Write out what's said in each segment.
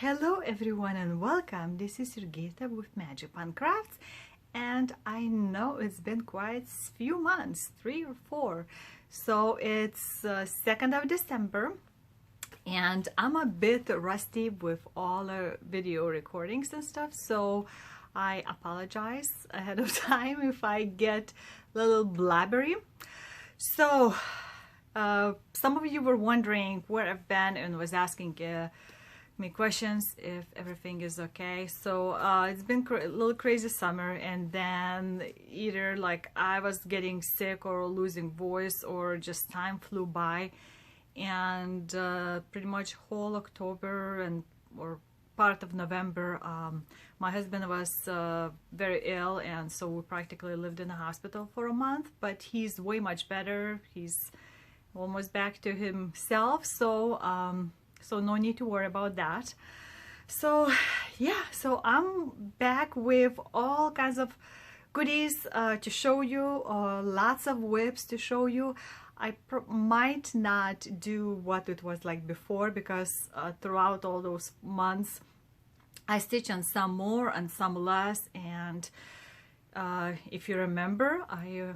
Hello everyone and welcome. This is Jurgita with Magic Pan Crafts, and I know it's been quite a few months, 3 or 4. So it's 2nd of December and I'm a bit rusty with all the video recordings and stuff, so I apologize ahead of time if I get a little blabbery. So some of you were wondering where I've been and was asking me questions if everything is okay. So it's been a little crazy summer, and then either like I was getting sick or losing voice, or just time flew by, and pretty much whole October and or part of November my husband was very ill, and so we practically lived in the hospital for a month, but he's way much better. He's almost back to himself, so so no need to worry about that. So yeah, so I'm back with all kinds of goodies to show you, lots of whips to show you. I might not do what it was like before, because throughout all those months I stitch on some more and some less, and if you remember, I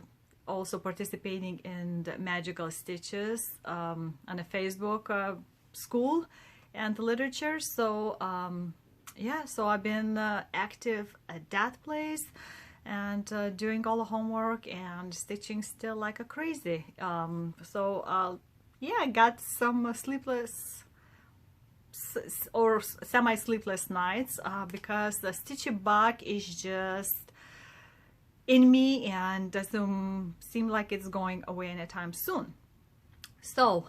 also participating in the magical stitches on a Facebook school and literature. So yeah, so I've been active at that place and doing all the homework and stitching still like a crazy. So yeah, I got some sleepless or semi-sleepless nights because the stitchy bug is just in me and doesn't seem like it's going away anytime soon. So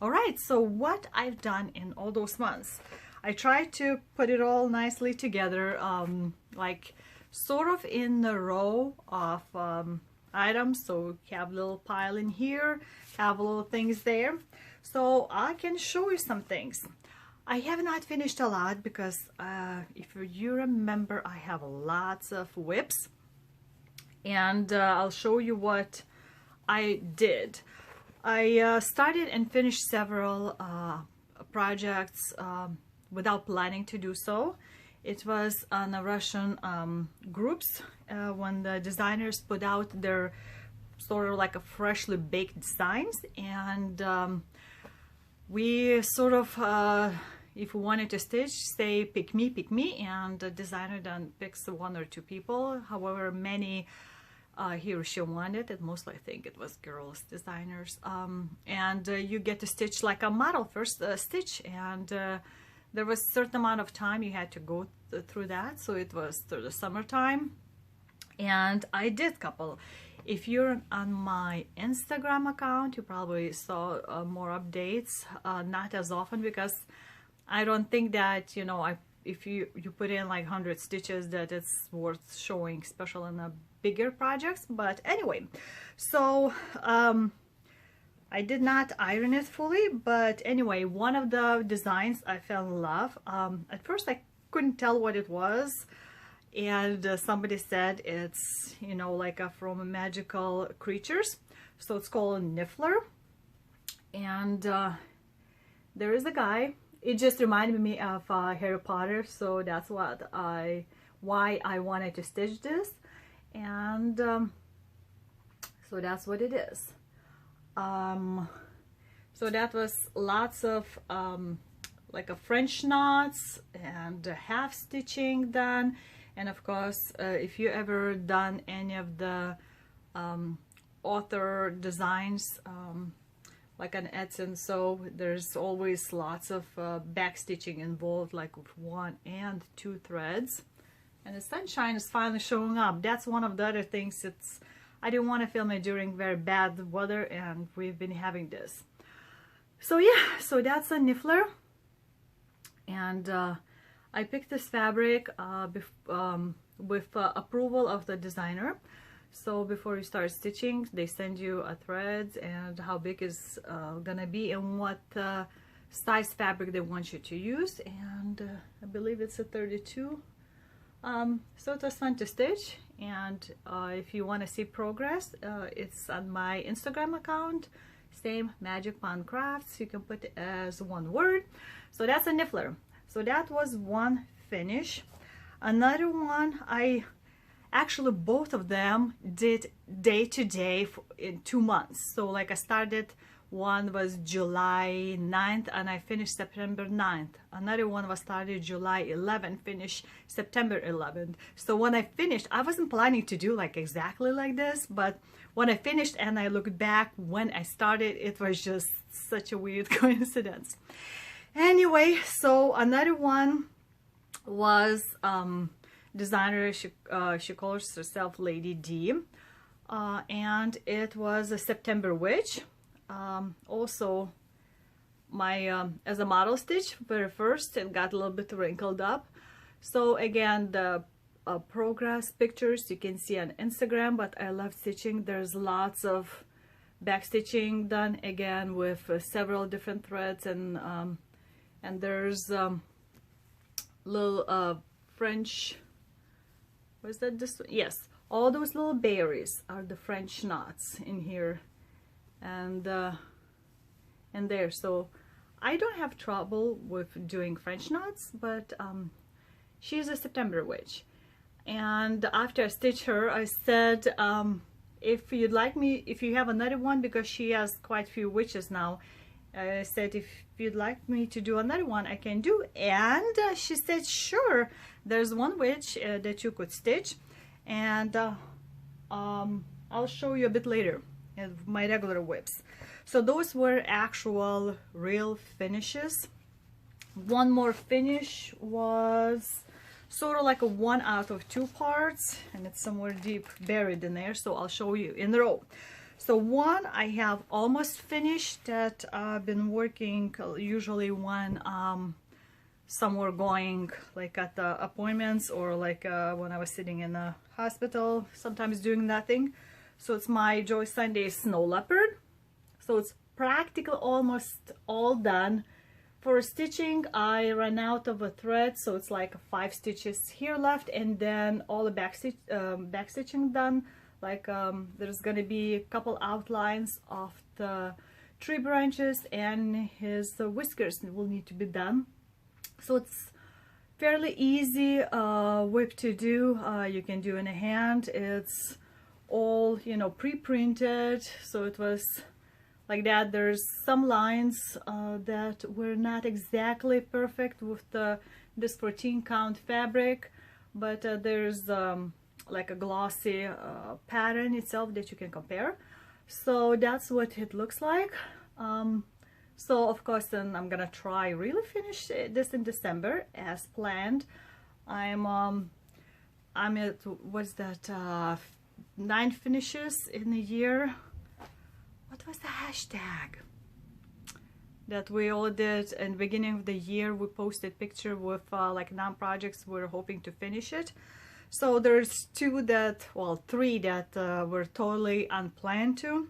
all right, so what I've done in all those months, I tried to put it all nicely together, like sort of in a row of items. So have a little pile in here, have little things there, so I can show you some things. I have not finished a lot because if you remember, I have lots of whips, and I'll show you what I did. I started and finished several projects without planning to do so. It was on the Russian groups when the designers put out their sort of like a freshly baked designs, and we sort of if we wanted to stitch, say pick me, and the designer then picks 1 or 2 people, however many he or she wanted, and mostly I think it was girls designers, and you get to stitch like a model first stitch, and there was a certain amount of time you had to go through that, so it was through the summertime, and I did couple. If you're on my Instagram account, you probably saw more updates, not as often, because I don't think that, you know, if you put in like 100 stitches that it's worth showing, especially in the bigger projects. But anyway, so I did not iron it fully, but anyway, one of the designs I fell in love. At first I couldn't tell what it was, and somebody said it's, you know, like from magical creatures, so it's called a Niffler, and there is a guy. It just reminded me of Harry Potter, so that's what why I wanted to stitch this, and so that's what it is. So that was lots of like a French knots and half stitching done, and of course if you ever done any of the author designs like an Etsy, so there's always lots of back stitching involved, like with 1 and 2 threads. And the sunshine is finally showing up. That's one of the other things. I didn't want to film it during very bad weather, and we've been having this. So yeah, so that's a Niffler, and I picked this fabric with approval of the designer. So before you start stitching, they send you a threads and how big is gonna be and what size fabric they want you to use, and I believe it's a 32. So it was fun to stitch, and if you want to see progress, it's on my Instagram account, same Magic Pan Crafts. You can put it as one word. So that's a Niffler. So that was one finish. Another one, actually both of them did day to day in 2 months. So like I started, one was July 9th and I finished September 9th. Another one was started July 11th, finished September 11th. So when I finished, I wasn't planning to do like exactly like this, but when I finished and I looked back when I started, it was just such a weird coincidence. Anyway, so another one was designer, she calls herself Lady D, and it was a September witch. Also my as a model stitch very first, it got a little bit wrinkled up. So again, the progress pictures you can see on Instagram, but I love stitching. There's lots of back stitching done again with several different threads, and there's little French, was that this one? Yes, all those little berries are the French knots in here and there. So I don't have trouble with doing French knots, but she's a September witch. And after I stitched her, I said, if you'd like me, if you have another one, because she has quite a few witches now, I said, if you'd like me to do another one, I can do. And she said, sure, there's one witch that you could stitch, and I'll show you a bit later my regular whips. So those were actual real finishes. One more finish was sort of like a 1 out of 2 parts, and it's somewhere deep buried in there, so I'll show you in a row. So one I have almost finished that I've been working usually when somewhere going, like at the appointments, or like when I was sitting in a hospital, sometimes doing nothing. So it's my Joy Sunday Snow Leopard. So it's practically almost all done. For stitching, I ran out of a thread, so it's like 5 stitches here left, and then all the back stitching done. Like there's gonna be a couple outlines of the tree branches, and his whiskers will need to be done. So it's fairly easy whip to do. You can do in a hand. It's all, you know, pre-printed, so it was like that. There's some lines that were not exactly perfect with this 14 count fabric, but there's like a glossy pattern itself that you can compare. So that's what it looks like. So of course then I'm gonna try really finish this in December as planned. I'm at, what's that, 9 finishes in a year. What was the hashtag that we all did in the beginning of the year? We posted picture with like 9 projects we're hoping to finish it. So there's 2 that, well, 3 that were totally unplanned to.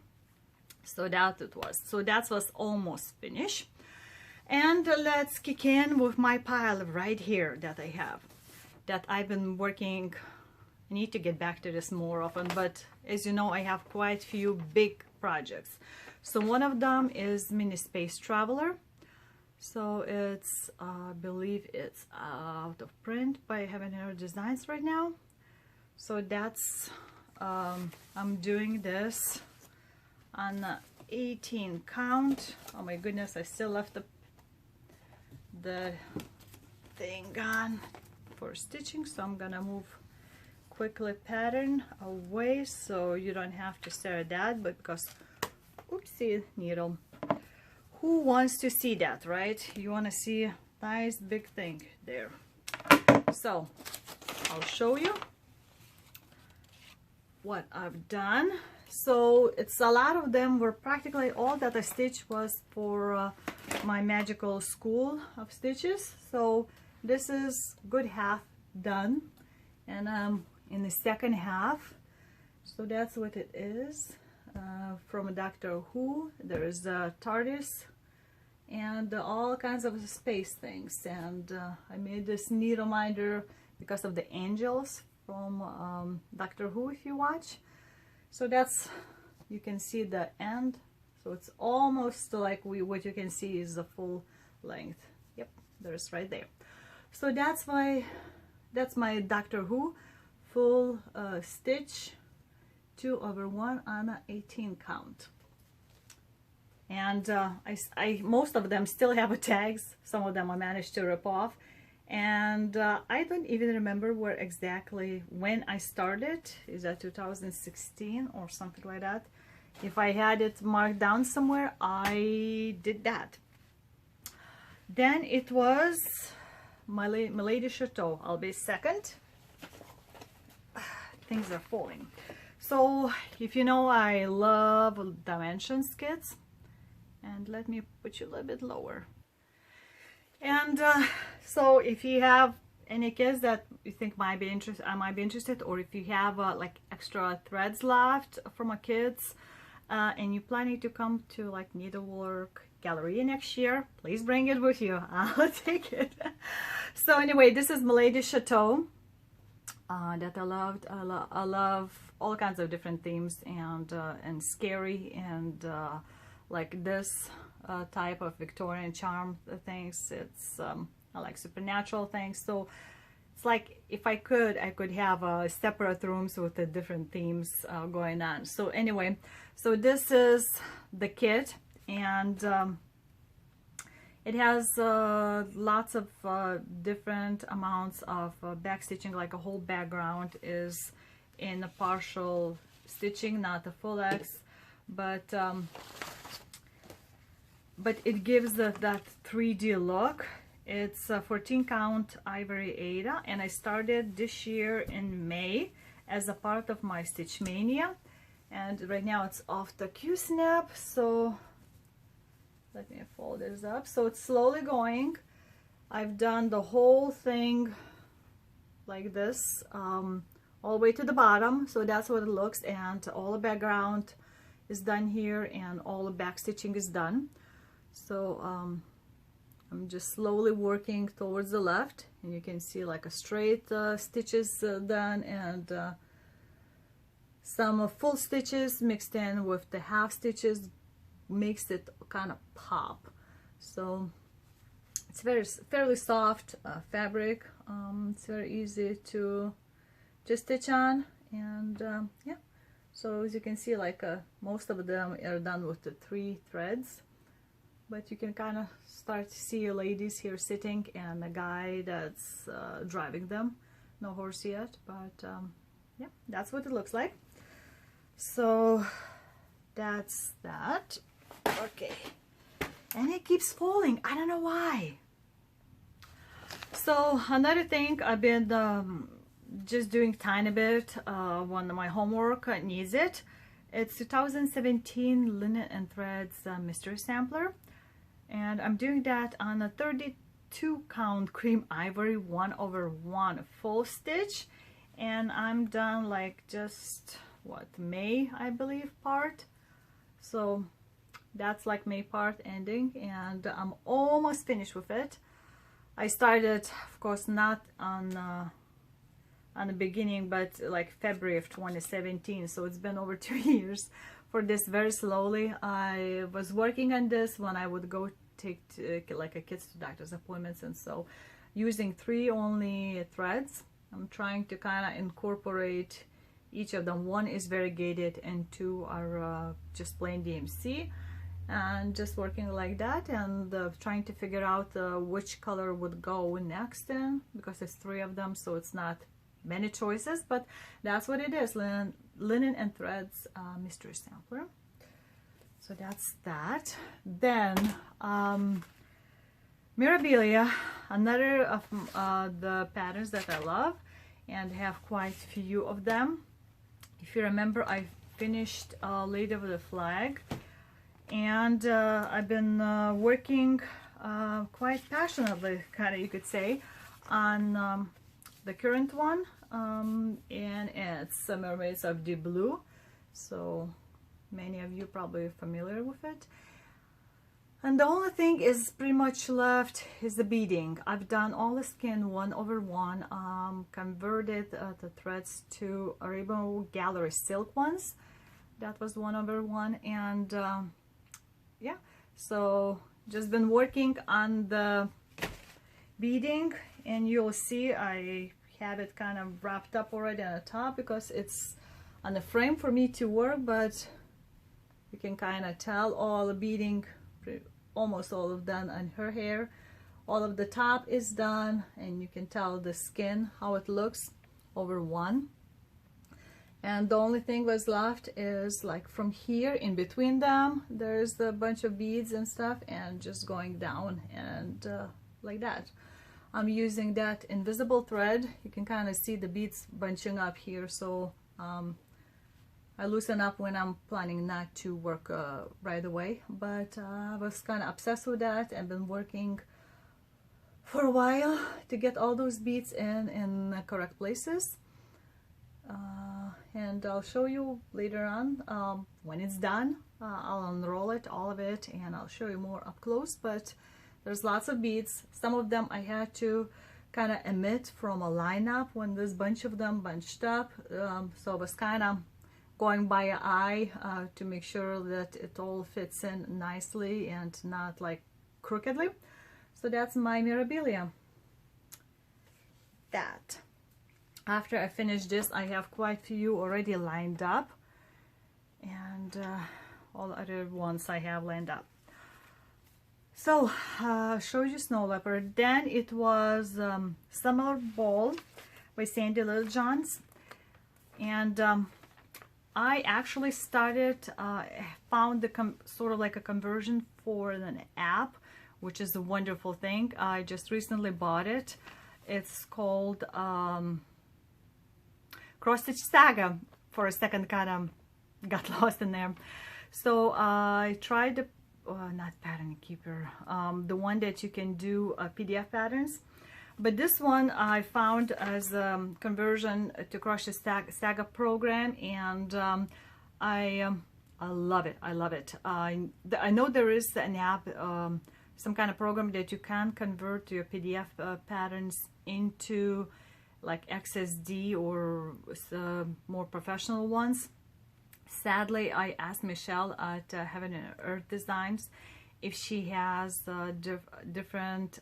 So that it was. So that was almost finished. And let's kick in with my pile right here that I have, that I've been working. I need to get back to this more often, but as you know, I have quite a few big projects. So one of them is Mini Space Traveler. So it's, I believe it's out of print by Heaven Hair Designs right now. So that's, I'm doing this on 18 count. Oh my goodness, I still left the thing on for stitching, so I'm gonna move quickly pattern away so you don't have to stare at that, but because, oopsie, needle. Who wants to see that, right? You want to see a nice big thing there. So I'll show you what I've done. So it's a lot of them were practically all that I stitched was for my magical school of stitches. So this is good half done, and I'm in the second half. So that's what it is. From Doctor Who, there is a TARDIS and all kinds of space things, and I made this neat reminder because of the angels from Doctor Who, if you watch. So that's, you can see the end, so it's almost like what you can see is the full length. Yep, there's right there. So that's my Doctor Who full stitch 2/1 on a 18 count. And most of them still have a tags. Some of them I managed to rip off. And I don't even remember where exactly when I started. Is that 2016 or something like that? If I had it marked down somewhere, I did that. Then it was Milady Chateau. I'll be second. Things are falling. So if you know, I love dimensions kits. And let me put you a little bit lower. And so if you have any kits that you think I might be interested, or if you have like extra threads left from a kids, and you're planning to come to like Needlework Gallery next year, please bring it with you. I'll take it. So anyway, this is Milady Chateau that I loved. I love all kinds of different themes, and scary, and like this type of Victorian charm things. It's I like supernatural things. So it's like if I could have separate rooms with the different themes going on. So anyway, so this is the kit, and it has lots of different amounts of back stitching. Like a whole background is in a partial stitching, not a full X, but it gives that 3D look. It's a 14 count ivory Aida, and I started this year in May as a part of my Stitch Mania, and right now it's off the Q-snap. So let me fold this up. So it's slowly going. I've done the whole thing like this, all the way to the bottom. So that's what it looks, and all the background is done here, and all the back stitching is done. So I'm just slowly working towards the left, and you can see like a straight stitches done, and some full stitches mixed in with the half stitches makes it kind of pop. So it's fairly soft fabric. It's very easy to just stitch on, and yeah. So as you can see, like most of them are done with the 3 threads. But you can kind of start to see ladies here sitting, and a guy that's driving them. No horse yet, but yeah, that's what it looks like. So that's that. Okay, and it keeps falling. I don't know why. So another thing, I've been just doing tiny bit when my homework needs it. It's 2017 Linen and Threads Mystery Sampler. And I'm doing that on a 32 count cream ivory 1/1 full stitch, and I'm done like just what, May I believe part. So that's like May part ending, and I'm almost finished with it. I started, of course, not on the beginning, but like February of 2017, so it's been over 2 years for this. Very slowly. I was working on this when I would go take like a kids to doctor's appointments, and so using 3 only threads. I'm trying to kind of incorporate each of them. 1 is variegated and 2 are just plain DMC, and just working like that, and trying to figure out which color would go next in, because there's 3 of them, so it's not many choices, but that's what it is. Linen and Threads Mystery Sampler. So that's that. Then Mirabilia, another of the patterns that I love and have quite a few of them. If you remember, I finished Lady of the Flag, and I've been working quite passionately, kind of you could say, on the current one, and it's Mermaids of the Blue. So many of you probably familiar with it. And the only thing is pretty much left is the beading. I've done all the skin 1/1, converted the threads to Rainbow Gallery silk ones. That was 1/1, and yeah, so just been working on the beading, and you'll see I have it kind of wrapped up already on the top because it's on the frame for me to work, but you can kind of tell all the beading, almost all of done on her hair. All of the top is done, and you can tell the skin, how it looks over one. And the only thing was left is like from here in between them, there's a bunch of beads and stuff, and just going down and like that. I'm using that invisible thread. You can kind of see the beads bunching up here, so I loosen up when I'm planning not to work right away, but I was kind of obsessed with that and been working for a while to get all those beads in the correct places. And I'll show you later on when it's done. I'll unroll it, all of it, and I'll show you more up close. But there's lots of beads. Some of them I had to kind of emit from a lineup when this bunch of them bunched up. So I was kind of going by eye to make sure that it all fits in nicely and not like crookedly. So that's my Mirabilia. That. After I finish this, I have quite a few already lined up, and all the other ones I have lined up. So, show you Snow Leopard. Then it was Summer Ball by Sandy Littlejohns, and I actually started, found the sort of like a conversion for an app, which is a wonderful thing. I just recently bought it. It's called Cross Stitch Saga. For a second, kind of got lost in there. So I tried the not Pattern Keeper, the one that you can do PDF patterns, but this one I found as a conversion to Cross Stitch Saga program, and I love it. I love it. I know there is an app, some kind of program that you can convert your PDF patterns into like XSD or more professional ones. Sadly, I asked Michelle at Heaven and Earth Designs if she has a different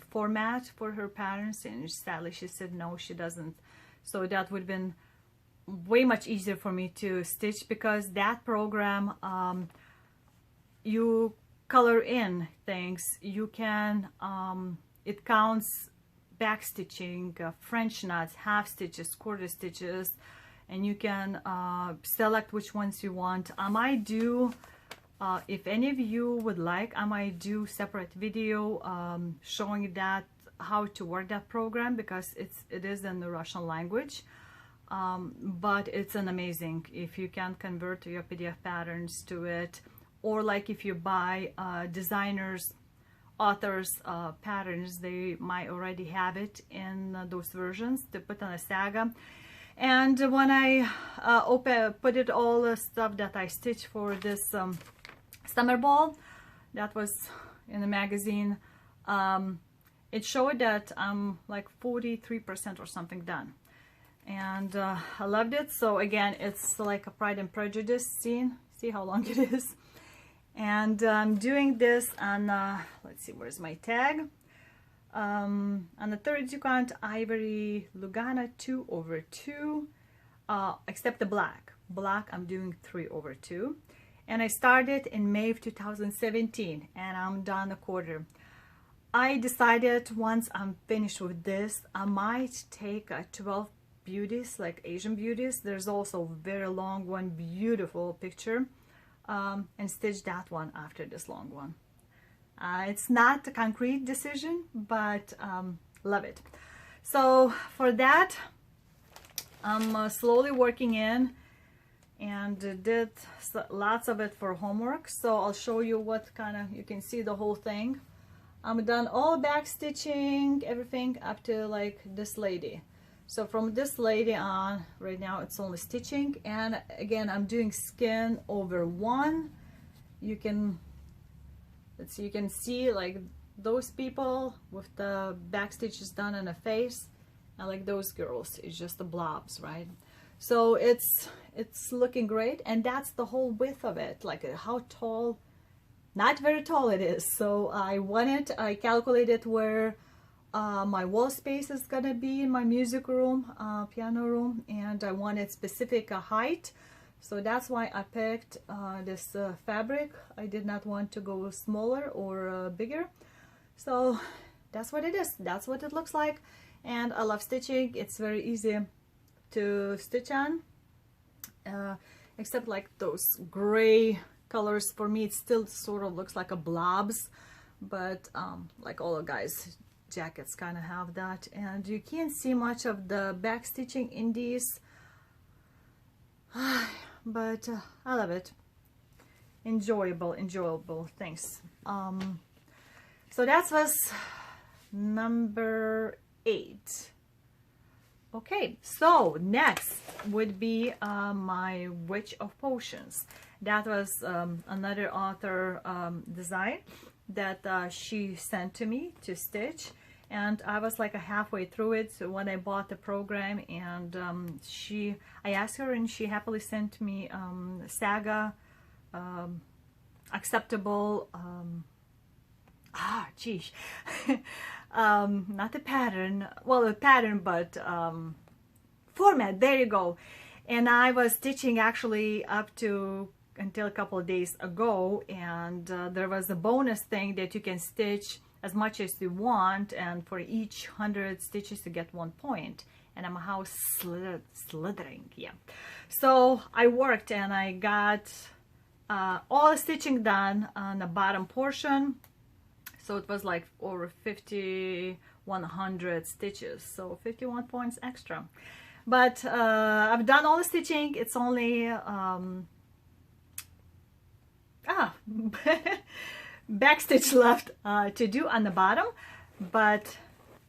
format for her patterns, and sadly she said no, she doesn't. So that would have been way much easier for me to stitch, because that program, you color in things, you can, it counts back stitching, French knots, half stitches, quarter stitches, and you can select which ones you want. I might do, if any of you would like, I might do separate video showing that, how to work that program, because it is in the Russian language, but it's an amazing if you can convert your PDF patterns to it, or like if you buy designers, authors patterns, they might already have it in those versions to put on a Saga. And when I put it all the stuff that I stitched for this summer ball, that was in the magazine, it showed that I'm like 43% or something done, and I loved it. So again, it's like a Pride and Prejudice scene. See how long it is. And I'm doing this on, let's see, where's my tag? On the 32 count Ivory Lugana 2/2, except the black. Black I'm doing 3/2. And I started in May of 2017, and I'm done a quarter. I decided once I'm finished with this, I might take 12 beauties, like Asian beauties. There's also a very long one, beautiful picture. And stitch that one after this long one. It's not a concrete decision, but love it. So for that, I'm slowly working in, and did lots of it for homework. So I'll show you what kind of, you can see the whole thing. I'm done all back stitching, everything up to like this lady. So from this lady on, right now it's only stitching, and again I'm doing skin over one. You can, let's see, you can see like those people with the back stitches done in the face, and like those girls, it's just the blobs, right? So it's looking great, and that's the whole width of it, like how tall, not very tall it is. So I calculated where my wall space is gonna be in my music room, piano room, and I wanted specific height, so that's why I picked this fabric. I did not want to go smaller or bigger, so that's what it is. That's what it looks like, and I love stitching. It's very easy to stitch on, except like those gray colors. For me, it still sort of looks like a blobs, but like all the guys jackets kind of have that, and you can't see much of the back stitching in these, but I love it. Enjoyable things. So that was number 8. Okay, so next would be my Witch of Potions. That was another author design that she sent to me to stitch, and I was like halfway through it when I bought the program, and I asked her, and she happily sent me Saga acceptable not a pattern, well, a pattern, but format, there you go. And I was stitching actually up to until a couple of days ago, and there was a bonus thing that you can stitch as much as you want, and for each 100 stitches you get 1 point, and I'm a house slithering, yeah. So I worked and I got all the stitching done on the bottom portion. So it was like over 5,100 stitches, so 51 points extra. But I've done all the stitching. It's only back stitch left to do on the bottom. But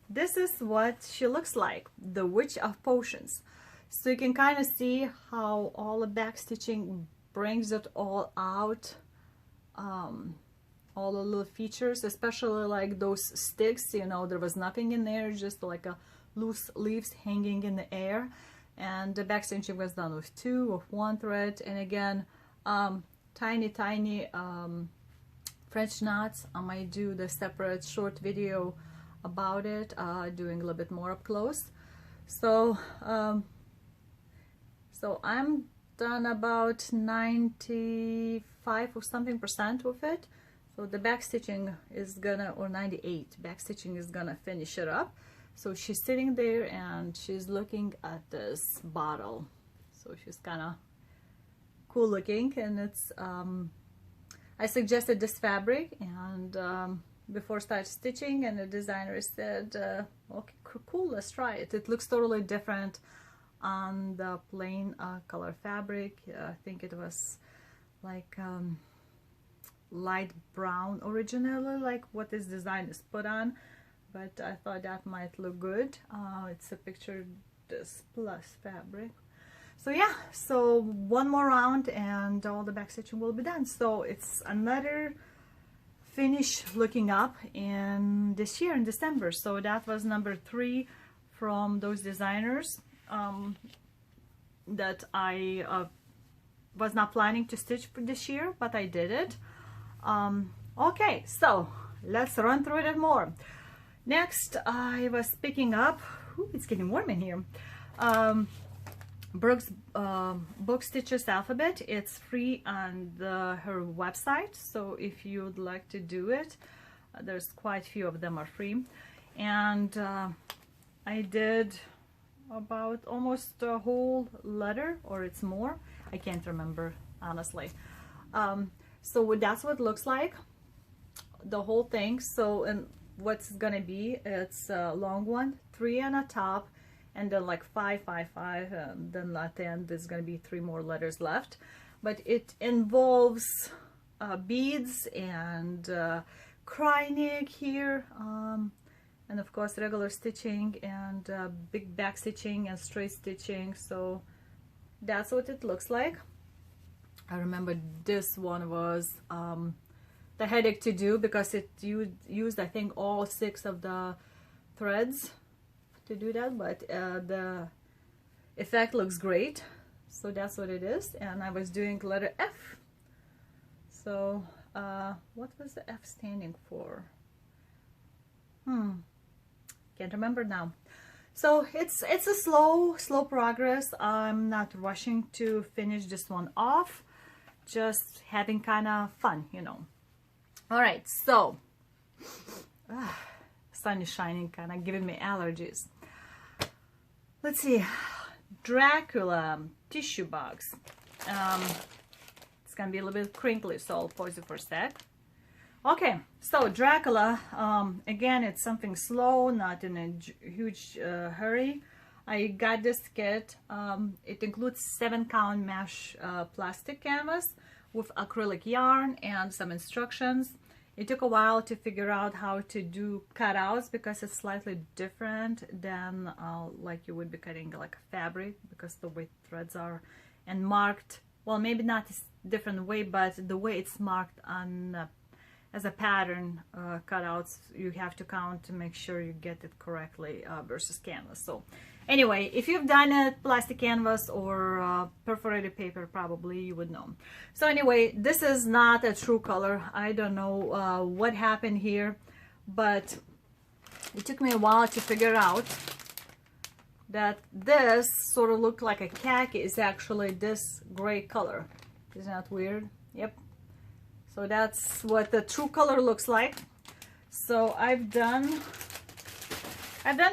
this is what she looks like, the Witch of Potions. So you can kind of see how all the back stitching brings it all out. All the little features, especially like those sticks, you know, there was nothing in there, just like a loose leaves hanging in the air. And the back stitching was done with 1 thread, and again tiny French knots. I might do the separate short video about it, doing a little bit more up close. So so I'm done about 95 or something % with it. So the back stitching is gonna, or 98, back stitching is gonna finish it up. So she's sitting there and she's looking at this bottle. So she's kind of cool looking, and it's I suggested this fabric, and before start stitching, and the designer said, okay, cool, let's try it. It looks totally different on the plain color fabric. I think it was like light brown originally, like what this design is put on, but I thought that might look good. It's a picture, this plus fabric. So yeah, so 1 more round and all the back stitching will be done. So it's another finish looking up in this year in December. So that was number 3 from those designers that I was not planning to stitch for this year, but I did it. Okay, so let's run through it more. Next, I was picking up, it's getting warm in here, Brooke's Book Stitchers Alphabet. It's free on her website, so if you'd like to do it, there's quite a few of them are free. And I did about almost a whole letter, or it's more, I can't remember honestly. So that's what it looks like, the whole thing. So, and what's gonna be, it's a long one, 3 on the top, and then like 5, 5, 5, then at the end there's gonna be 3 more letters left. But it involves beads and cry neck here, and of course regular stitching and big back stitching and straight stitching. So that's what it looks like. I remember this one was the headache to do because it used I think all 6 of the threads to do that, but the effect looks great. So that's what it is. And I was doing letter F. So what was the F standing for? Can't remember now. So it's a slow progress. I'm not rushing to finish this one off, just having kind of fun, you know. All right, so sun is shining, kind of giving me allergies. Let's see, Dracula tissue box. It's gonna be a little bit crinkly, so I'll pause it for a sec. Okay, so Dracula, again, it's something slow, not in a huge hurry. I got this kit. It includes 7-count mesh plastic canvas with acrylic yarn and some instructions. It took a while to figure out how to do cutouts because it's slightly different than like you would be cutting like a fabric, because the way threads are and marked, well, maybe not a different way, but the way it's marked on as a pattern cutouts, you have to count to make sure you get it correctly versus canvas. So anyway, if you've done a plastic canvas or perforated paper, probably you would know. So anyway, this is not a true color. I don't know what happened here, but it took me a while to figure out that this sort of looked like a khaki is actually this gray color. Isn't that weird? Yep. So that's what the true color looks like. So I've done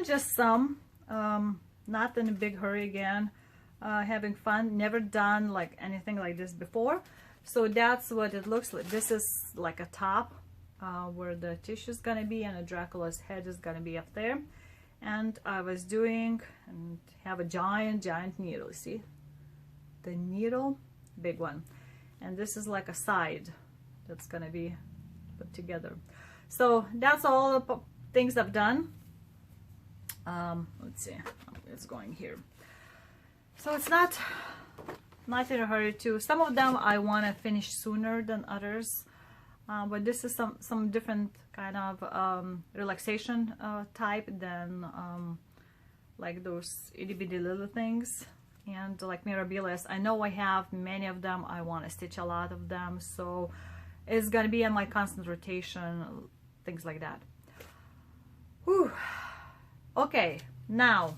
just some, not in a big hurry again, having fun, never done like anything like this before. So that's what it looks like. This is like a top where the tissue is gonna be, and a Dracula's head is gonna be up there. And I was doing, and have a giant needle, see? The needle, big one. And this is like a side that's gonna be put together. So that's all the things I've done. Let's see, it's going here. So it's not in a hurry too. Some of them I want to finish sooner than others, but this is some different kind of relaxation type than like those itty bitty little things. And like mirabilis, I know I have many of them. I want to stitch a lot of them, so it's gonna be in my constant rotation, things like that. Whew. Okay, now,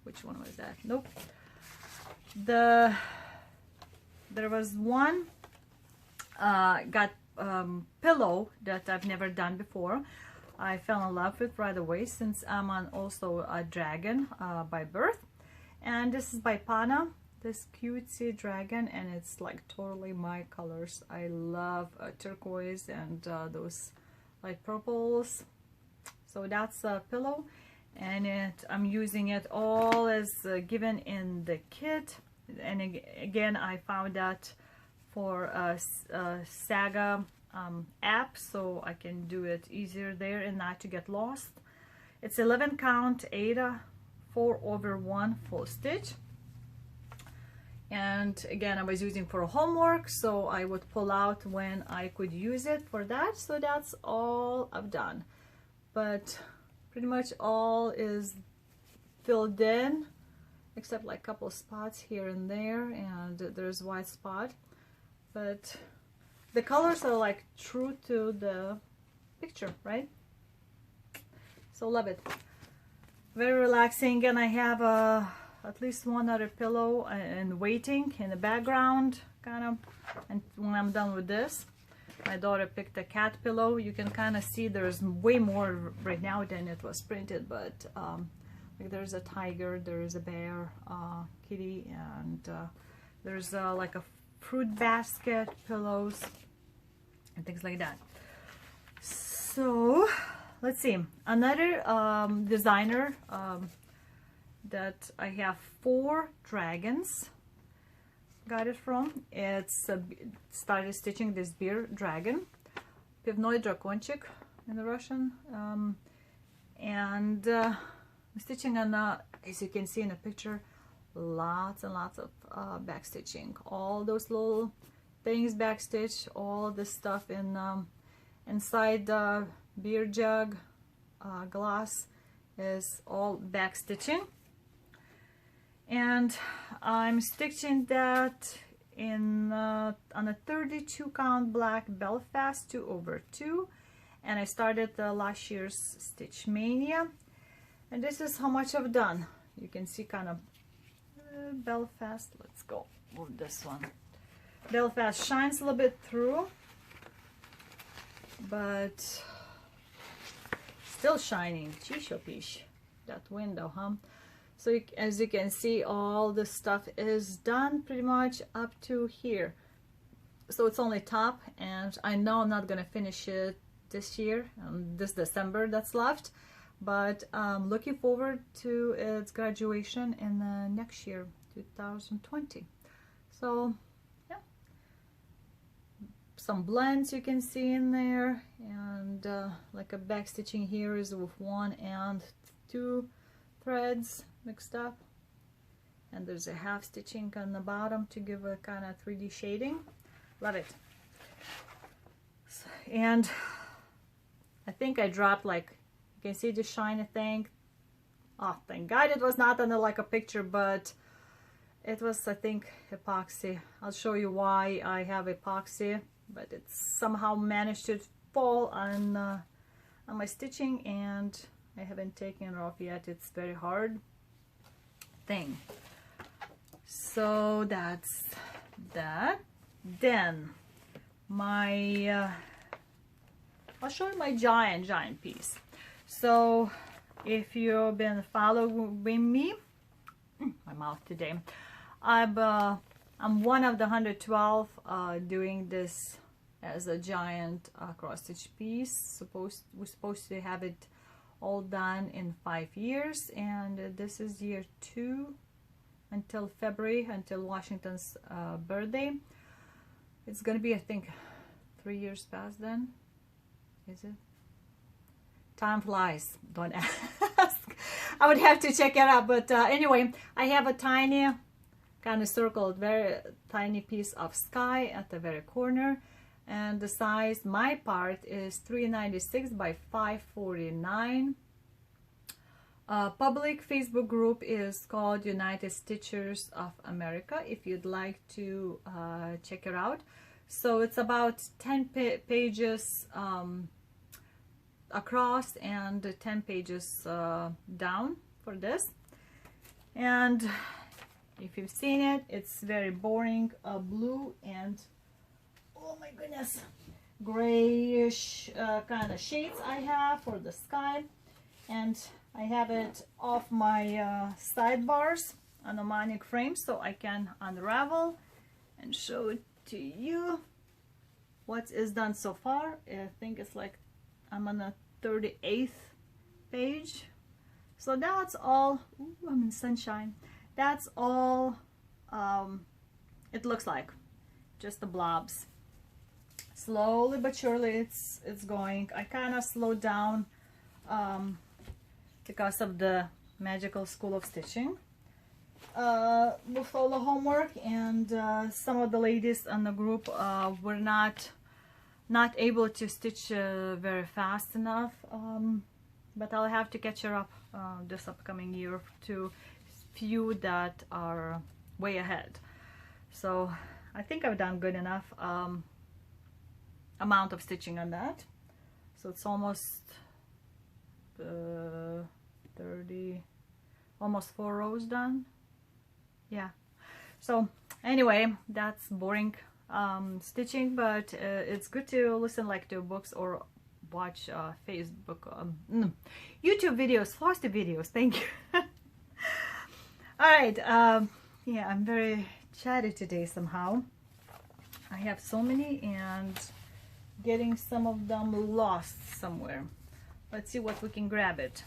which one was that? Nope. There was one pillow that I've never done before. I fell in love with right away, since I'm also a dragon by birth. And this is by Pana, this cutesy dragon, and it's like totally my colors. I love turquoise and those light purples. So that's a pillow, and I'm using it all as given in the kit. And again, I found that for a Saga app, so I can do it easier there and not to get lost. It's 11 count Ada 4/1 full stitch, and again, I was using for homework, so I would pull out when I could use it for that. So that's all I've done, but pretty much all is filled in except like a couple of spots here and there, and there's white spot, but the colors are like true to the picture, right? So love it. Very relaxing, and I have at least one other pillow and waiting in the background, kind of. And when I'm done with this, my daughter picked a cat pillow. You can kind of see there's way more right now than it was printed, but like there's a tiger, there's a bear, kitty, and there's like a fruit basket pillows and things like that. So let's see, another designer that I have 4 dragons got it from. It's started stitching this beer dragon, Pivnoy Drakonchik in the Russian, and I'm stitching on, as you can see in the picture, lots and lots of back stitching. All those little things backstitch, all this stuff in inside the beer jug glass is all back stitching, and I'm stitching that in on a 32 count black Belfast 2/2, and I started last year's Stitch Mania, And this is how much I've done. You can see kind of Belfast. Let's go move this one. Belfast shines a little bit through, but still shining. Cheesh, that window, huh? So as you can see, all the stuff is done pretty much up to here. So it's only top, and I know I'm not gonna finish it this year, this December that's left, but I'm looking forward to its graduation in next year, 2020. So yeah, some blends you can see in there, and like a back stitching here is with 1 and 2 threads mixed up, and there's a half stitching on the bottom to give a kind of 3D shading. Love it. And I think I dropped, like, you can see the shiny thing. Oh, thank God it was not on like a picture, but it was, I think, epoxy. I'll show you why I have epoxy, but it's somehow managed to fall on my stitching, and I haven't taken it off yet. It's very hard thing. So that's that. Then my I'll show you my giant piece. So if you've been following me, my mouth today, I'm one of the 112 doing this as a giant cross stitch piece. We're supposed to have it all done in 5 years, and this is year 2 until February, until Washington's birthday. It's gonna be, I think, 3 years past then. Is it? Time flies. Don't ask. I would have to check it out. But anyway, I have a tiny, kind of circled, very tiny piece of sky at the very corner. And the size, my part, is 396 by 549. Public Facebook group is called United Stitchers of America, if you'd like to check it out. So it's about 10 pages across and 10 pages down for this. And if you've seen it, it's very boring blue and, oh my goodness, grayish kind of shades I have for the sky. And I have it off my sidebars on a manic frame, so I can unravel and show it to you what is done so far. I think it's like I'm on the 38th page. So that's all. Ooh, I'm in sunshine. That's all it looks like, just the blobs. Slowly but surely it's going. I kind of slowed down because of the magical school of stitching with all the homework, and some of the ladies on the group were not able to stitch very fast enough, but I'll have to catch her up this upcoming year to few that are way ahead. So I think I've done good enough amount of stitching on that. So it's almost 30, almost 4 rows done. Yeah. So anyway, that's boring stitching, but it's good to listen like to books or watch Facebook, YouTube videos, Flosstube videos. Thank you. All right. Yeah, I'm very chatty today somehow. I have so many and getting some of them lost somewhere. Let's see what we can grab it.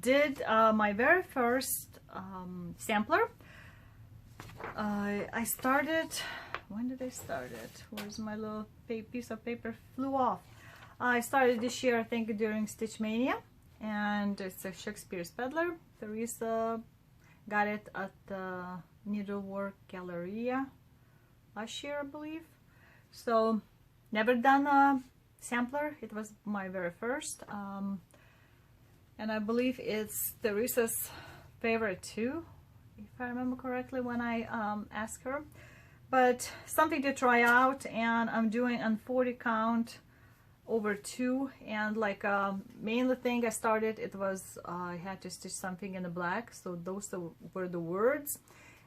Did my very first sampler. I started, when did I start it? Where's my little piece of paper? Flew off. I started this year, I think, during Stitch Mania, and it's a Shakespeare's Peddler. Teresa got it at the Needlework Galleria last year, I believe. So never done a sampler. It was my very first, and I believe it's Teresa's favorite too, if I remember correctly when I asked her. But something to try out, and I'm doing on 40 count over 2, and like mainly thing I started, it was I had to stitch something in the black, so those were the words,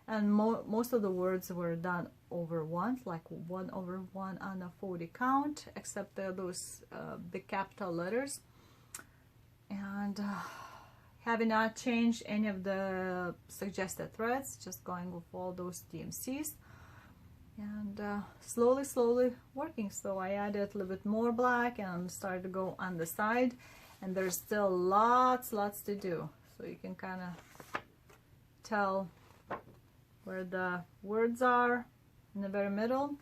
and most of the words were done over 1, like 1 over 1 on a 40 count, except those big capital letters. And having not changed any of the suggested threads, just going with all those DMCs, and slowly working. So I added a little bit more black and started to go on the side, and there's still lots to do, so you can kind of tell where the words are in the very middle.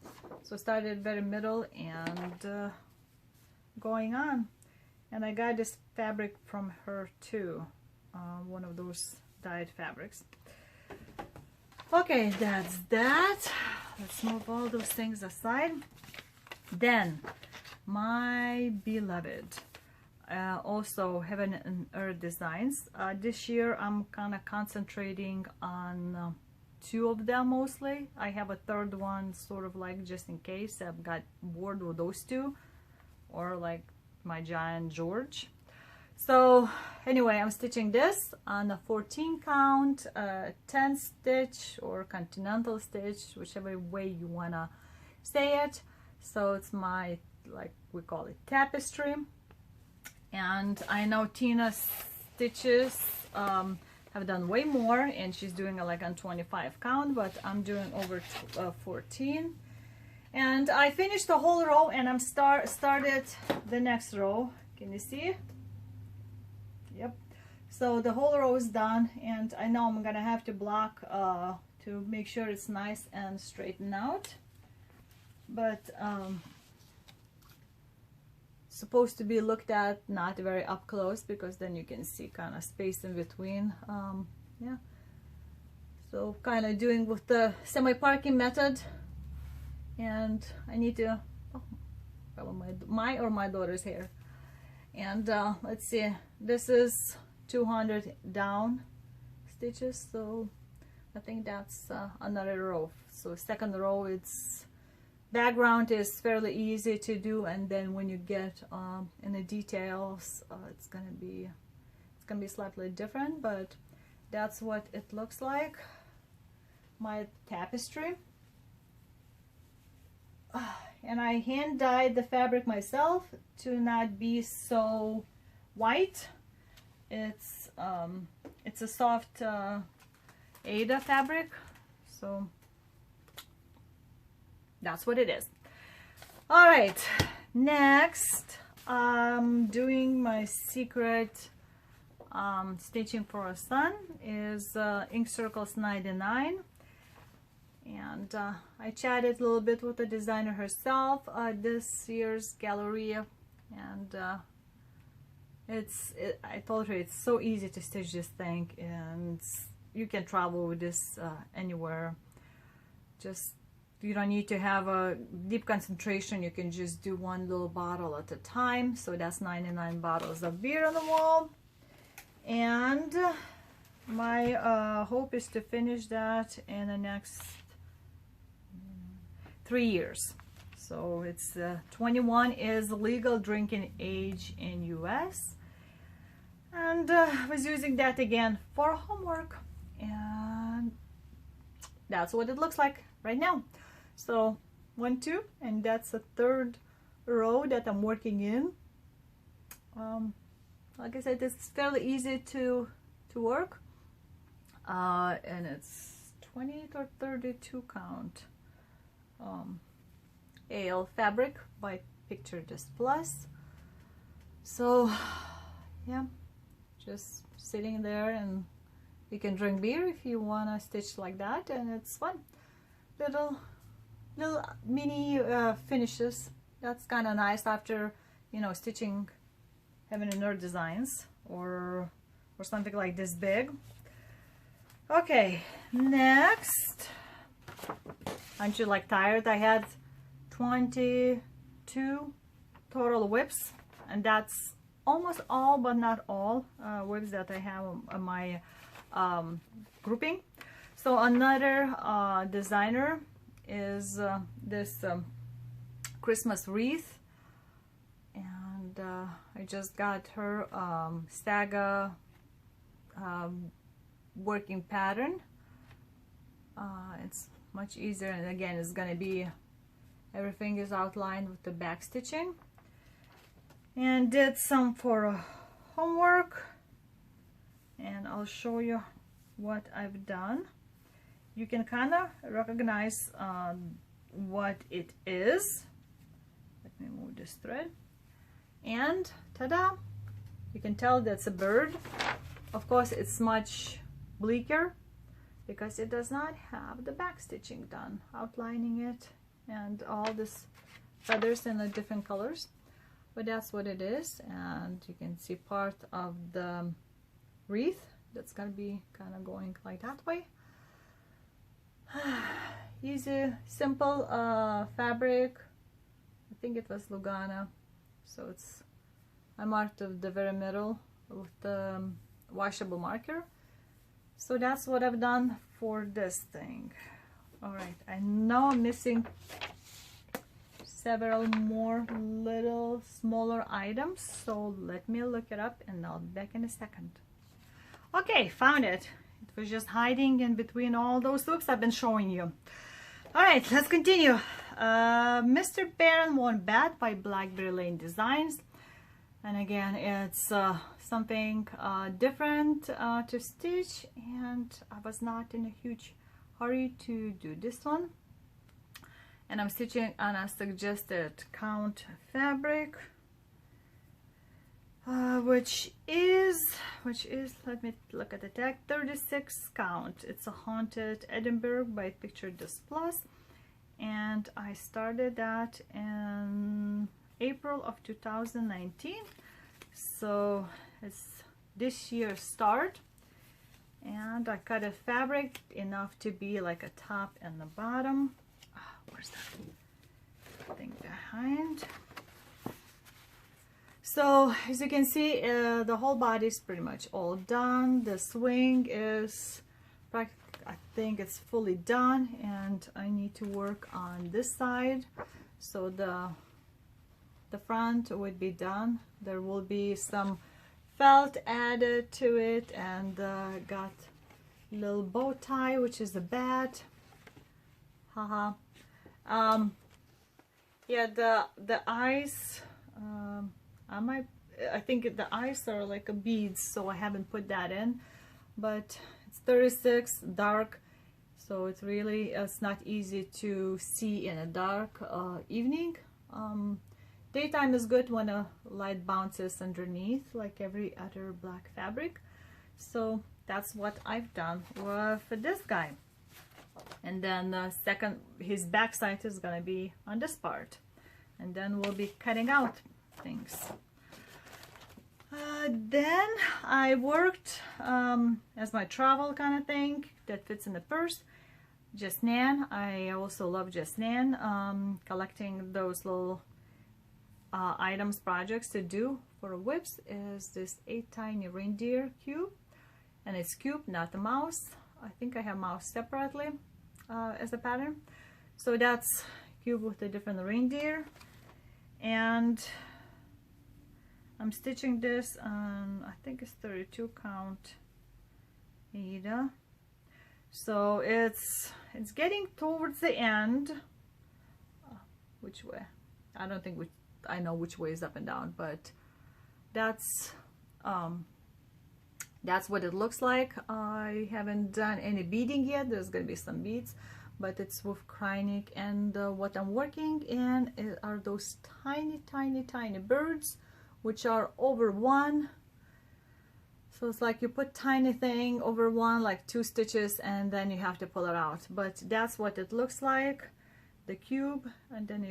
So I started very middle and going on, and I got this fabric from her too, one of those dyed fabrics. Okay, that's that. Let's move all those things aside. Then my beloved also Heaven and Earth designs. This year I'm kind of concentrating on 2 of them mostly. I have a third one sort of like just in case I've got bored with those 2, or like my giant George. So anyway, I'm stitching this on a 14 count, 10 stitch or continental stitch, whichever way you wanna say it. So it's my, like we call it, tapestry. And I know Tina stitches have done way more, and she's doing it like on 25 count, but I'm doing over 14. And I finished the whole row, and I'm started the next row. Can you see? Yep. So the whole row is done, and I know I'm gonna have to block to make sure it's nice and straightened out, but supposed to be looked at not very up close, because then you can see kind of space in between. Yeah, so kind of doing with the semi-parking method, and I need to probably my daughter's hair. And let's see, this is 200 down stitches, so I think that's another row. So second row, it's background is fairly easy to do, and then when you get in the details, it's gonna be slightly different, but that's what it looks like, my tapestry. And I hand dyed the fabric myself to not be so white. It's a soft Ada fabric, so that's what it is. All right, next I'm doing my secret stitching for a son is Ink Circles 99. And I chatted a little bit with the designer herself, this year's Galleria, and I told her it's so easy to stitch this thing, and you can travel with this anywhere. Just, you don't need to have a deep concentration, you can just do one little bottle at a time. So that's 99 bottles of beer on the wall, and my hope is to finish that in the next 3 years. So it's 21 is legal drinking age in US, and I was using that again for homework, and that's what it looks like right now. So 1, 2, and that's the third row that I'm working in. Like I said, it's fairly easy to work, and it's 20 or 32 count AL fabric by Picture This Plus. So yeah, just sitting there, and you can drink beer if you want to stitch like that, and it's fun. Little mini finishes. That's kind of nice after, you know, stitching Heaven and Earth designs or something like this big. Okay, next. Aren't you like tired? I had 22 total whips, and that's almost all but not all whips that I have on my grouping. So another designer is this Christmas wreath, and and I just got her Saga working pattern. It's much easier, and again it's gonna be, everything is outlined with the back stitching. And did some for homework, and I'll show you what I've done. You can kind of recognize what it is. Let me move this thread, and ta-da, you can tell that's a bird. Of course it's much bleaker because it does not have the back stitching done, outlining it and all this feathers in the different colors, but that's what it is. And you can see part of the wreath that's gonna be kind of going like that way. Easy, simple fabric. I think it was Lugana, so it's, I marked the very middle with the washable marker. So that's what I've done for this thing. All right, I know I'm missing several more little smaller items, so let me look it up and I'll be back in a second. Okay, found it. It was just hiding in between all those loops I've been showing you. All right, let's continue. Mr. Baron Won Bad by Blackberry Lane Designs. And again, it's something different to stitch, and I was not in a huge hurry to do this one. And I'm stitching on a suggested count fabric, which is, let me look at the tag, 36 count. It's a Haunted Edinburgh by Picture This Plus, and I started that in April of 2019, so it's this year's start. And I cut a fabric enough to be like a top and the bottom. Where's that thing behind? So as you can see, the whole body is pretty much all done. The swing is, I think it's fully done, and I need to work on this side. So the front would be done. There will be some felt added to it, and got a little bow tie, which is a bat. Haha. Yeah, the eyes, I think the eyes are like a beads, so I haven't put that in, but it's 36 dark, so it's really, it's not easy to see in a dark evening. Daytime is good when a light bounces underneath like every other black fabric. So that's what I've done for this guy. And then second, his back side is gonna be on this part, and then we'll be cutting out things. Then I worked as my travel kind of thing that fits in the purse. Just Nan. I also love Just Nan, collecting those little items, projects to do for whips. Is this 8 tiny reindeer cube, and it's cube, not the mouse. I think I have mouse separately as a pattern. So that's cube with a different reindeer, and I'm stitching this on, I think it's 32 count Ada. So it's getting towards the end. Which way? I don't think I know which way is up and down, but that's what it looks like. I haven't done any beading yet. There's gonna be some beads, but it's with Kreinik, and what I'm working in are those tiny birds, which are over 1. So it's like you put tiny thing over 1, like 2 stitches, and then you have to pull it out. But that's what it looks like, the cube, and then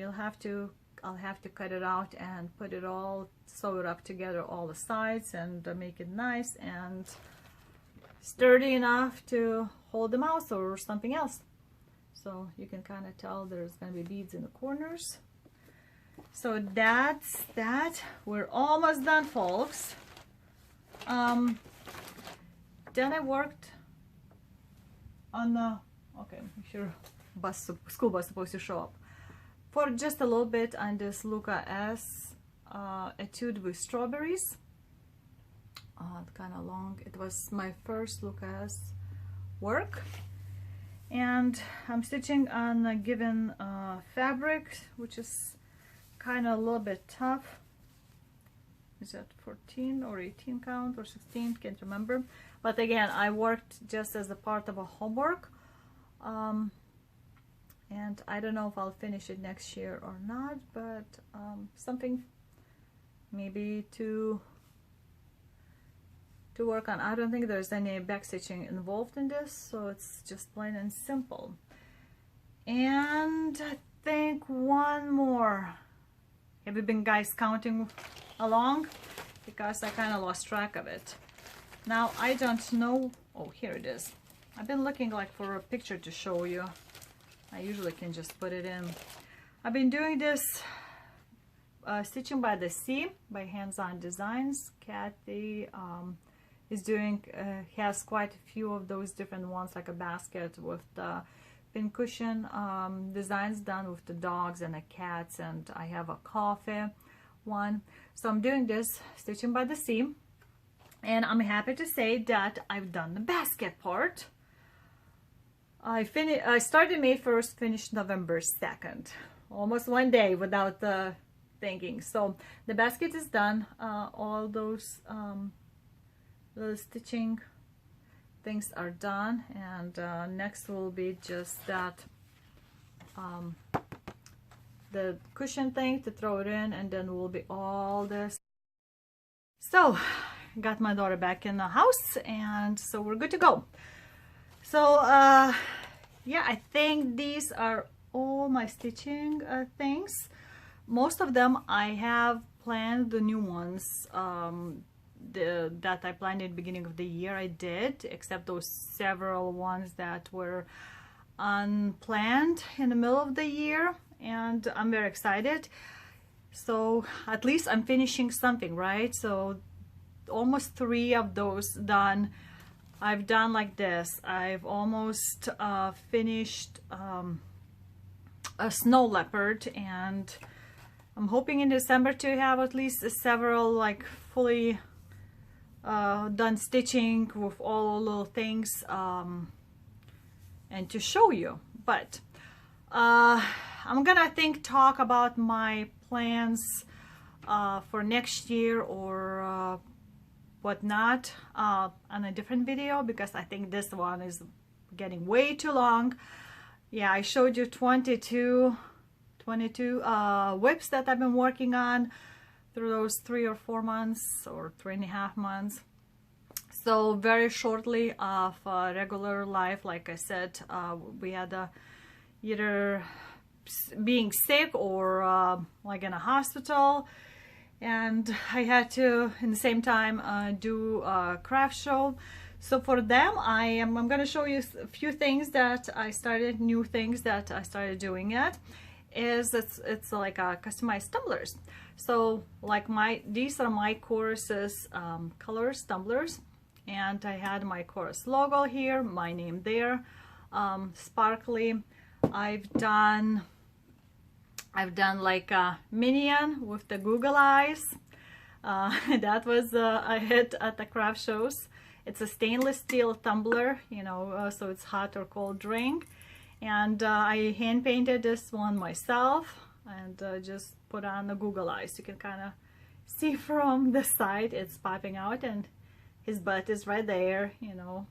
I'll have to cut it out and put it all, sew it up together, all the sides, and make it nice and sturdy enough to hold the mouse or something else. So you can kind of tell there's going to be beads in the corners. So that's that. We're almost done, folks. Then I worked on the, okay, make sure school bus is supposed to show up, for just a little bit on this Luca S etude with strawberries. Kind of long. It was my first Lucas work, and I'm stitching on a given fabric, which is kind of a little bit tough. Is that 14 or 18 count or 16? Can't remember. But again, I worked just as a part of a homework, and I don't know if I'll finish it next year or not, but something maybe to work on. I don't think there's any backstitching involved in this, so it's just plain and simple. And I think one more. Have you been guys counting along? Because I kind of lost track of it. Now I don't know. Oh, here it is. I've been looking like for a picture to show you. I usually can just put it in. I've been doing this stitching by the sea by Hands-On Designs. Kathy is doing, has quite a few of those different ones, like a basket with the pincushion designs done with the dogs and the cats, and I have a coffee one. So I'm doing this stitching by the sea, and I'm happy to say that I've done the basket part. I started May 1st, finished November 2nd, almost one day without thinking. So the basket is done. All those little stitching things are done, and next will be just that the cushion thing to throw it in, and then will be all this. So got my daughter back in the house, and so we're good to go. So yeah, I think these are all my stitching things. Most of them I have planned. The new ones that I planned at the beginning of the year, I did, except those several ones that were unplanned in the middle of the year, and I'm very excited. So at least I'm finishing something, right? So almost 3 of those done. I've done like this. I've almost finished a snow leopard, and I'm hoping in December to have at least several like fully done stitching with all little things and to show you. But I'm gonna talk about my plans for next year or whatnot on a different video, because I think this one is getting way too long. Yeah, I showed you 22 whips that I've been working on through those 3 or 4 months or 3.5 months. So very shortly of regular life, like I said, we had either being sick or like in a hospital, and I had to in the same time do a craft show. So for them, I'm going to show you a few things that I started, new things that I started doing. It's like a customized tumblers. So like these are my chorus's colors tumblers, and I had my chorus logo here, my name there, sparkly. I've done like a minion with the Google eyes. That was a hit at the craft shows. It's a stainless steel tumbler, you know, so it's hot or cold drink. And I hand painted this one myself, and just put on the Google eyes. You can kind of see from the side it's popping out, and his butt is right there, you know.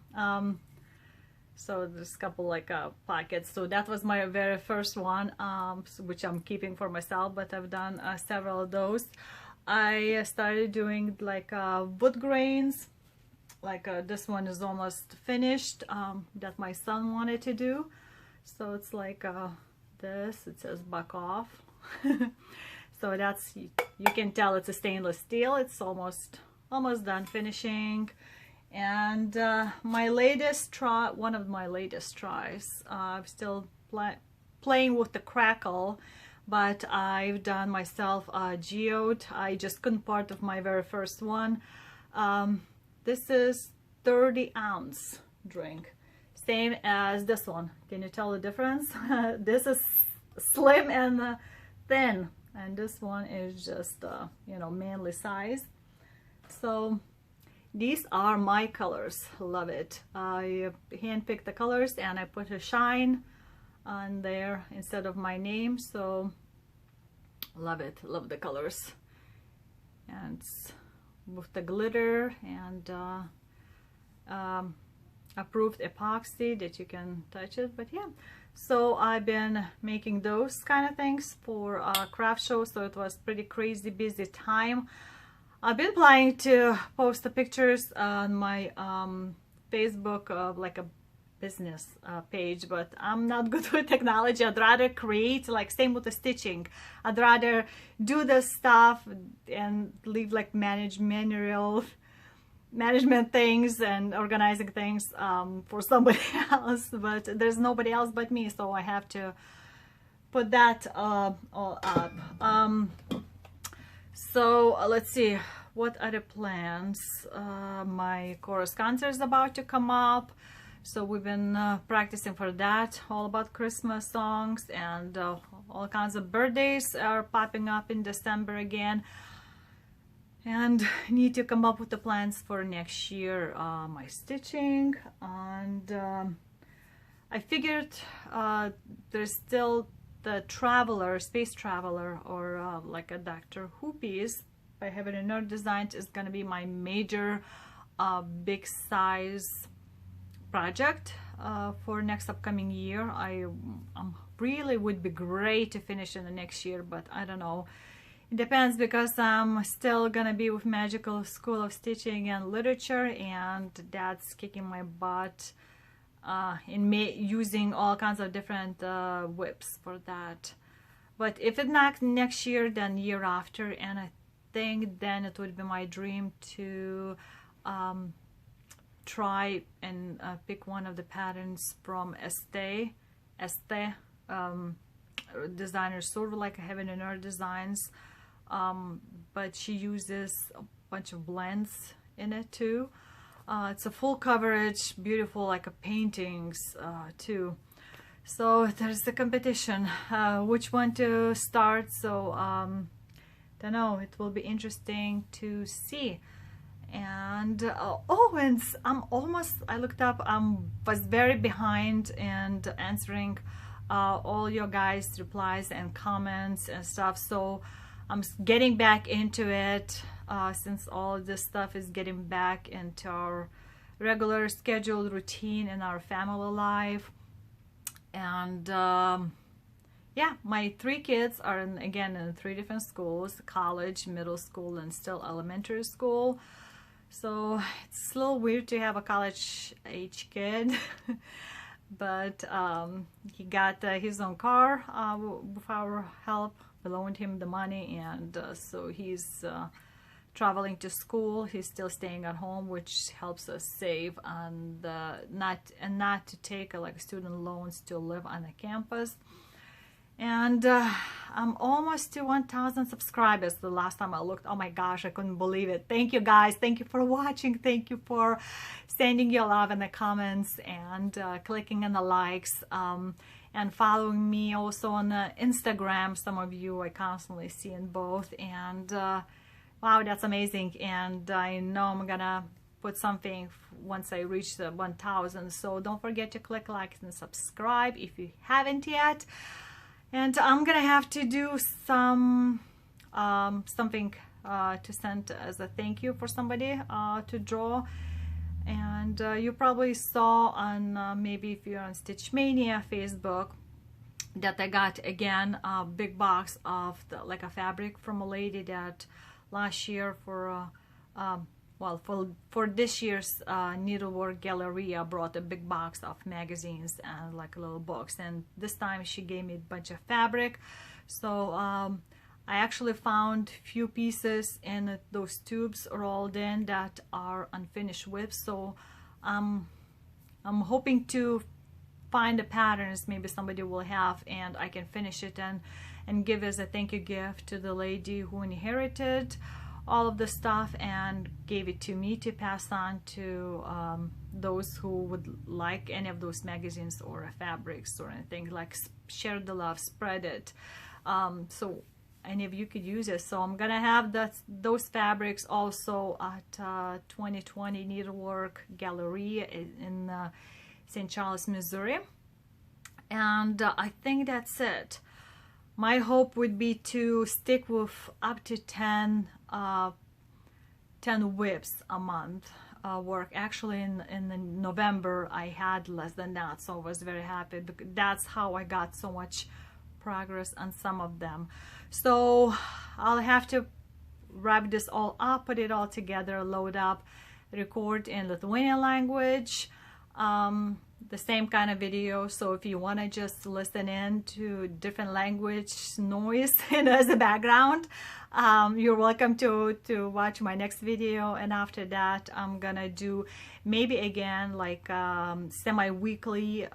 So there's a couple like pockets. So that was my very first one, which I'm keeping for myself, but I've done several of those. I started doing like wood grains, like this one is almost finished, that my son wanted to do. So it's like this, it says "buck off." So that's, you can tell it's a stainless steel. It's almost done finishing. And my latest try, one of my latest tries, I'm still playing with the crackle, but I've done myself a geode. I just couldn't part of my very first one. This is 30-ounce drink, same as this one. Can you tell the difference? This is slim and thin. and this one is just you know, manly size. So these are my colors. Love it. I handpicked the colors and I put a shine on there instead of my name, so love it. Love the colors. And with the glitter and approved epoxy that you can touch it. But yeah, so I've been making those kind of things for craft show, so it was pretty crazy busy time. I've been planning to post the pictures on my Facebook of like a business page, but I'm not good with technology. I'd rather create, like same with the stitching. I'd rather do the stuff and leave like management things and organizing things for somebody else, but there's nobody else but me, so I have to put that all up. So let's see, what other plans? My chorus concert is about to come up, so we've been practicing for that, all about Christmas songs, and all kinds of birthdays are popping up in December again, and need to come up with the plans for next year, my stitching. And I figured there's still the Traveler, Space Traveler, or like a Dr. Who piece by Heaven and Earth Designs is going to be my major big size project for next upcoming year. I really would be great to finish in the next year, but I don't know. It depends, because I'm still gonna be with Magical School of Stitching and Literature, and that's kicking my butt in using all kinds of different whips for that. But if it's not next year, then year after, and I think then it would be my dream to try and pick one of the patterns from Estee designer, sort of like a Heaven and Earth Designs, but she uses a bunch of blends in it too. It's a full coverage, beautiful, like a paintings too. So there's the competition, which one to start. So don't know, it will be interesting to see. And oh, and I looked up, was very behind and answering all your guys' replies and comments and stuff, so I'm getting back into it since all this stuff is getting back into our regular scheduled routine in our family life. And yeah, my 3 kids are again in 3 different schools: college, middle school, and still elementary school. So it's a little weird to have a college age kid. But he got his own car with our help. We loaned him the money, and so he's traveling to school. He's still staying at home, which helps us save on the not to take like student loans to live on the campus. And I'm almost to 1,000 subscribers. The last time I looked, oh my gosh, I couldn't believe it. Thank you guys. Thank you for watching. Thank you for sending your love in the comments and clicking on the likes, and following me also on Instagram. Some of you I constantly see in both, and wow, that's amazing. And I know I'm gonna put something once I reach the 1,000, so don't forget to click like and subscribe if you haven't yet. And I'm gonna have to do some something to send as a thank you for somebody to draw. And you probably saw on maybe if you're on Stitch Mania Facebook that I got again a big box of like a fabric from a lady that last year for well, for this year's Needlework Galleria brought a big box of magazines and like a little box, and this time she gave me a bunch of fabric. So I actually found few pieces in those tubes rolled in that are unfinished whips, so I'm hoping to find the patterns maybe somebody will have, and I can finish it and give as a thank you gift to the lady who inherited all of the stuff and gave it to me to pass on to those who would like any of those magazines or fabrics or anything, like share the love, spread it. So any of you could use it. So I'm gonna have those fabrics also at 2020 Needlework Gallery in St. Charles, Missouri. And I think that's it. My hope would be to stick with up to 10 whips a month work. Actually in November I had less than that, so I was very happy because that's how I got so much progress on some of them. So I'll have to wrap this all up, put it all together, load up, record in Lithuanian language, the same kind of video. So if you want to just listen in to different language noise as a background, you're welcome to watch my next video. And after that I'm gonna do maybe again like semi-weekly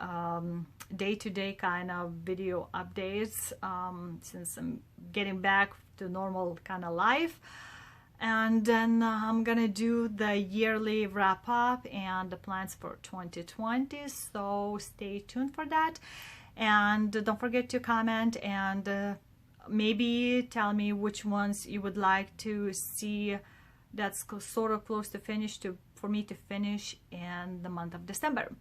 day-to-day kind of video updates, since I'm getting back to normal kind of life. And then I'm gonna do the yearly wrap up and the plans for 2020, so stay tuned for that. And don't forget to comment and maybe tell me which ones you would like to see that's sort of close to finish for me to finish in the month of December.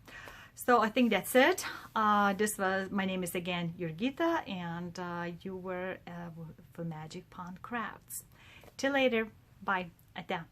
So I think that's it. My name is again Jurgita, and you were for Magic Pawn Crafts. Till later. Bye. Ata.